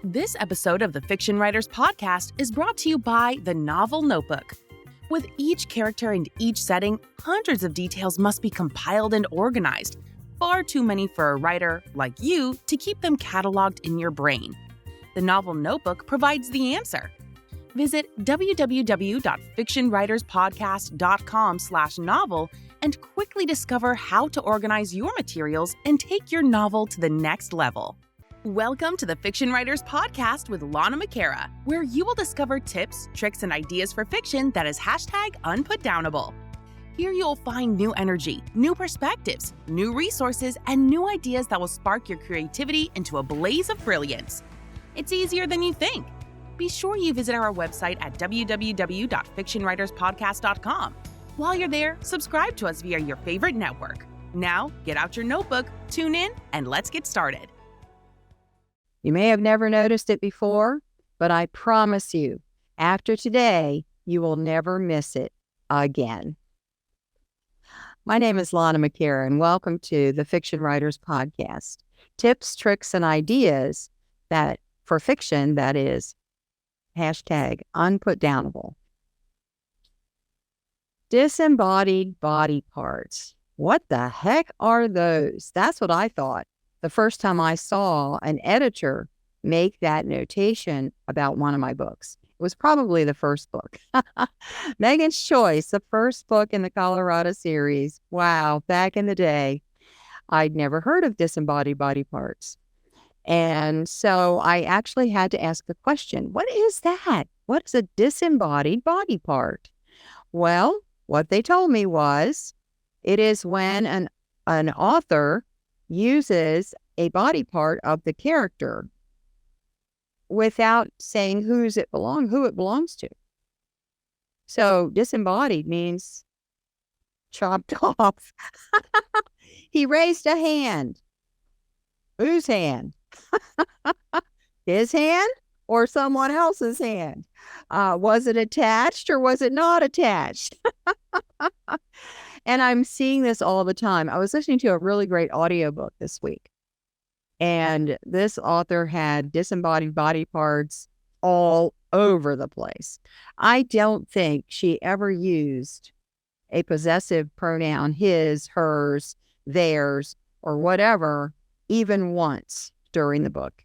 This episode of the Fiction Writers Podcast is brought to you by the Novel Notebook. With each character and each setting, hundreds of details must be compiled and organized. Far too many for a writer, like you, to keep them cataloged in your brain. The Novel Notebook provides the answer. Visit www.fictionwriterspodcast.com/novel and quickly discover how to organize your materials and take your novel to the next level. Welcome to the Fiction Writers Podcast with Lana McAra, where you will discover tips, tricks, and ideas for fiction that is #unputdownable. Here you'll find new energy, new perspectives, new resources, and new ideas that will spark your creativity into a blaze of brilliance. It's easier than you think. Be sure you visit our website at www.fictionwriterspodcast.com. While you're there, subscribe to us via your favorite network. Now, get out your notebook, tune in, and let's get started. You may have never noticed it before, but I promise you, after today, you will never miss it again. My name is Lana McAra, and welcome to the Fiction Writers Podcast. Tips, tricks, and ideas that for fiction that is #unputdownable. Disembodied body parts. What the heck are those? That's what I thought the first time I saw an editor make that notation about one of my books. It was probably the first book. Megan's Choice, the first book in the Colorado series. Wow, back in the day, I'd never heard of disembodied body parts. And so I actually had to ask the question, what is that? What is a disembodied body part? Well, what they told me was it is when an author uses a body part of the character without saying who it belongs to. So disembodied means chopped off. He raised a hand. Whose hand? His hand or someone else's hand? Was it attached or was it not attached? And I'm seeing this all the time. I was listening to a really great audiobook this week, and this author had disembodied body parts all over the place. I don't think she ever used a possessive pronoun, his, hers, theirs, or whatever, even once during the book.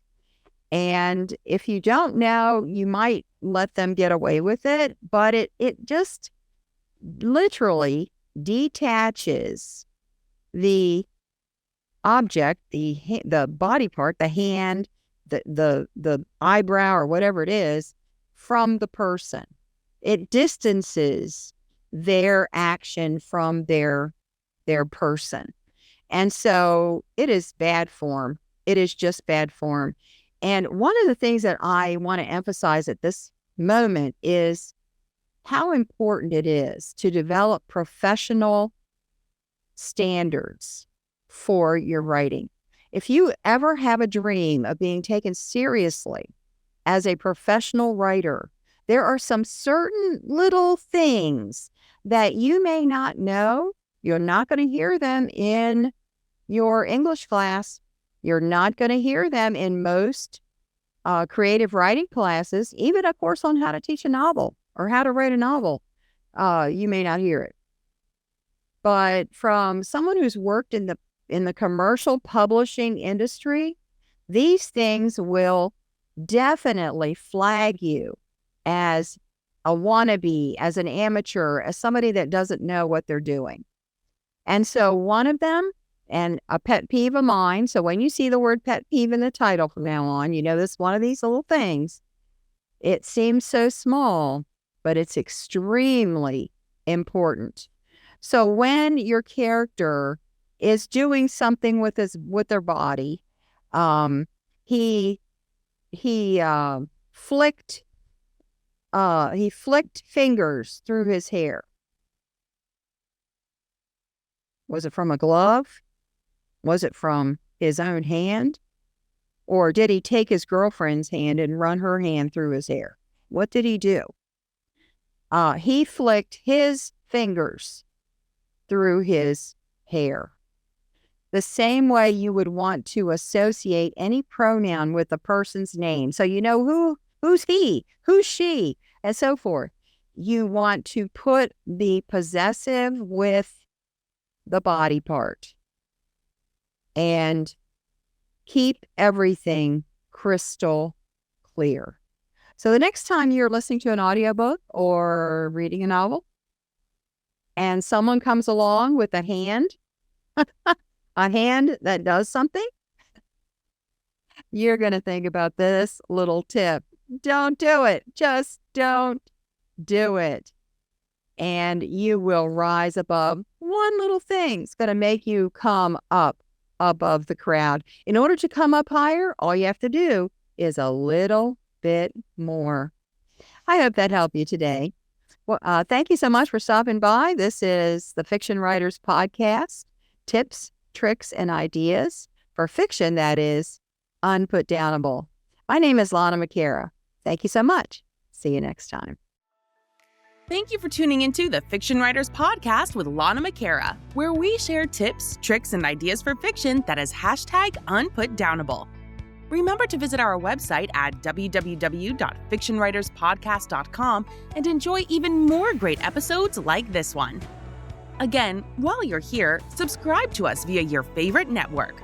And if you don't know, you might let them get away with it, but it just literally detaches the object, the body part, the hand, the eyebrow or whatever it is from the person. It distances their action from their person. And so it is bad form. It is just bad form. And one of the things that I want to emphasize at this moment is how important it is to develop professional standards for your writing. If you ever have a dream of being taken seriously as a professional writer, there are some certain little things that you may not know. You're not going to hear them in your English class. You're not going to hear them in most creative writing classes, even a course on how to teach a novel or how to write a novel. You may not hear it. But from someone who's worked in the commercial publishing industry, these things will definitely flag you as a wannabe, as an amateur, as somebody that doesn't know what they're doing. And so one of them, and a pet peeve of mine, so when you see the word pet peeve in the title from now on, you know this is one of these little things. It seems so small, but it's extremely important. So when your character is doing something with their body, he flicked fingers through his hair. Was it from a glove? Was it from his own hand? Or did he take his girlfriend's hand and run her hand through his hair? What did he do? He flicked his fingers through his hair. the same way you would want to associate any pronoun with a person's name. So you know who's he, who's she, and so forth. You want to put the possessive with the body part and keep everything crystal clear. So the next time you're listening to an audiobook or reading a novel and someone comes along with a hand that does something, you're going to think about this little tip. Don't do it. Just don't do it. And you will rise above one little thing. It's going to make you come up above the crowd. In order to come up higher, all you have to do is a little bit more. I hope that helped you today. Well, thank you so much for stopping by. This is the Fiction Writers Podcast. Tips, tricks, and ideas for fiction that is unputdownable. My name is Lana McAra. Thank you so much. See you next time. Thank you for tuning into the Fiction Writers Podcast with Lana McAra, where we share tips, tricks, and ideas for fiction that is #unputdownable. Remember to visit our website at www.fictionwriterspodcast.com and enjoy even more great episodes like this one. Again, while you're here, subscribe to us via your favorite network.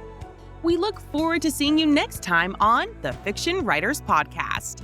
We look forward to seeing you next time on the Fiction Writers Podcast.